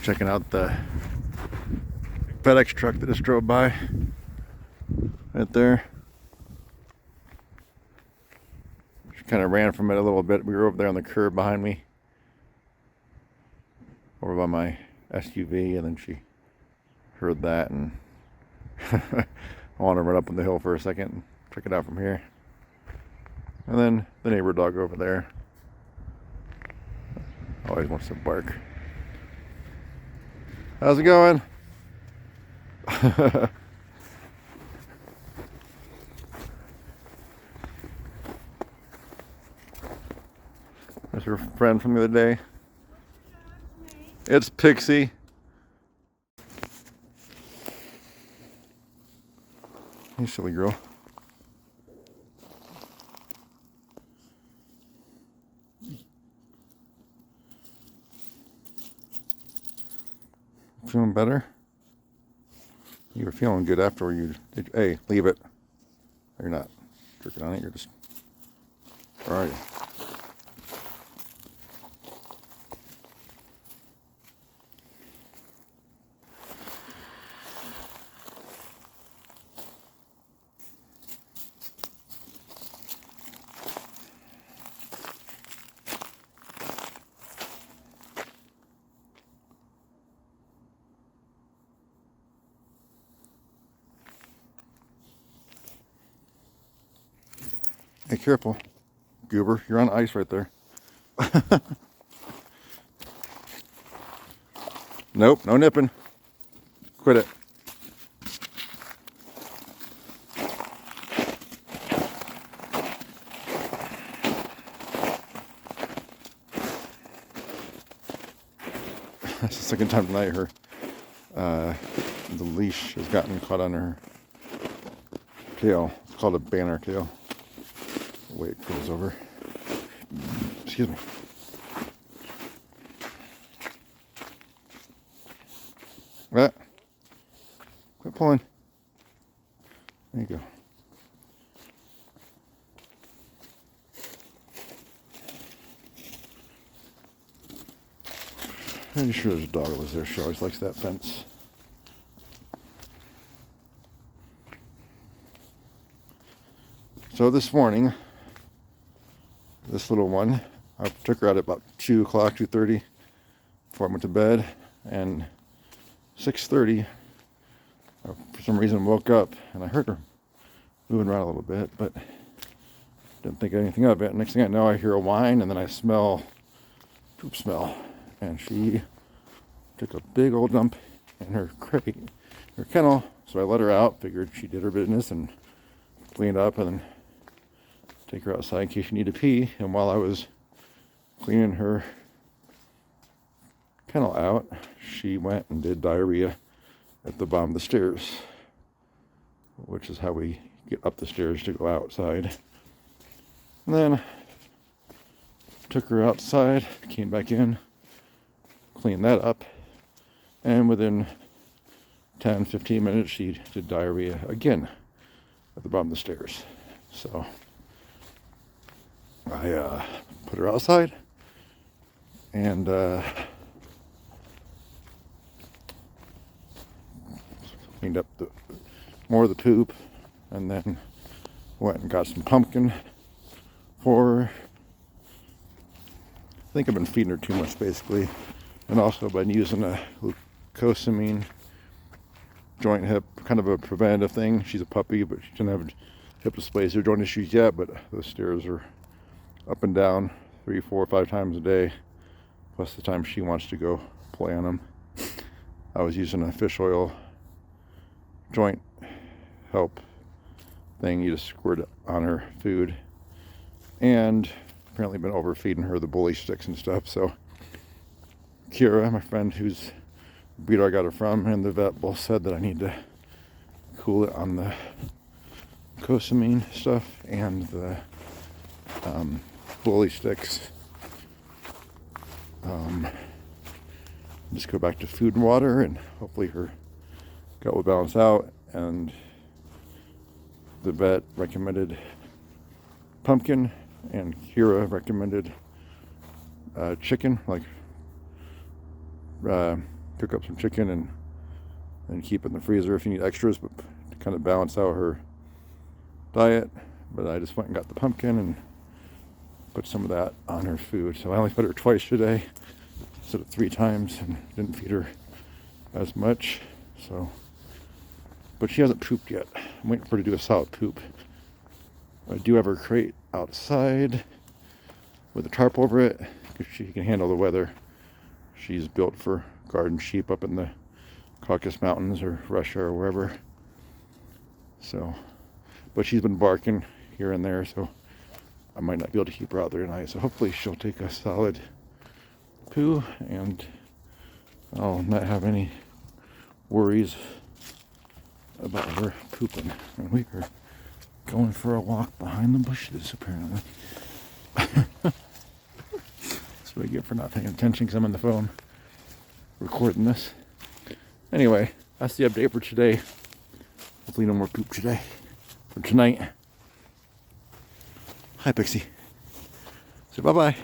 checking out the FedEx truck that just drove by right there. She kind of ran from it a little bit. We were over there on the curb behind me, over by my SUV, and then she heard that, and I want to run up on the hill for a second and check it out from here. And then the neighbor dog over there always wants to bark. How's it going? There's her friend from the other day. It's Pixie. Hey, silly girl. Feeling better? You were feeling good after you did. Hey, leave it. You're not jerking on it. You're just. Where are you? Hey, careful, goober. You're on ice right there. Nope, no nipping. Quit it. That's the second time tonight the leash has gotten caught on her tail. It's called a banner tail. Wait, it goes over. Excuse me. What? Quit pulling. There you go. Pretty sure there's a dog that lives there. She always likes that fence. So this morning, this little one, I took her out at about 2 o'clock, 2:30 before I went to bed, and 6:30, for some reason woke up and I heard her moving around a little bit, but didn't think anything of it. Next thing I know, I hear a whine, and then I smell poop smell, and she took a big old dump in her crate, her kennel. So I let her out, figured she did her business and cleaned up, and then take her outside in case she needed to pee. And while I was cleaning her kennel out, she went and did diarrhea at the bottom of the stairs, which is how we get up the stairs to go outside. And then took her outside, came back in, cleaned that up, and within 10-15 minutes she did diarrhea again at the bottom of the stairs. So I put her outside and cleaned up more of the poop, and then went and got some pumpkin for her. I think I've been feeding her too much, basically, and also been using a glucosamine joint hip, kind of a preventative thing. She's a puppy, but she doesn't have hip dysplasia or joint issues yet, but those stairs are up and down 3, 4, 5 times a day, plus the time she wants to go play on them. I was using a fish oil joint help thing. You just squirt it on her food, and apparently been overfeeding her the bully sticks and stuff. So Kira, my friend whose breeder I got it from, and the vet both said that I need to cool it on the glucosamine stuff and the bully sticks. Just go back to food and water, and hopefully her gut will balance out. And the vet recommended pumpkin, and Kira recommended chicken, like cook up some chicken and keep it in the freezer if you need extras, but to kind of balance out her diet. But I just went and got the pumpkin and put some of that on her food. So I only fed her twice today instead of 3 times, and didn't feed her as much. So, but she hasn't pooped yet. I'm waiting for her to do a solid poop. I do have her crate outside with a tarp over it because she can handle the weather. She's built for garden sheep up in the Caucasus Mountains or Russia or wherever. So, but she's been barking here and there, so I might not be able to keep her out there tonight. So hopefully she'll take a solid poo and I'll not have any worries about her pooping. And we are going for a walk behind the bushes, apparently. That's what I get for not paying attention because I'm on the phone recording this. Anyway, that's the update for today. Hopefully no more poop today. For tonight. Hi, Pixie. Say bye-bye.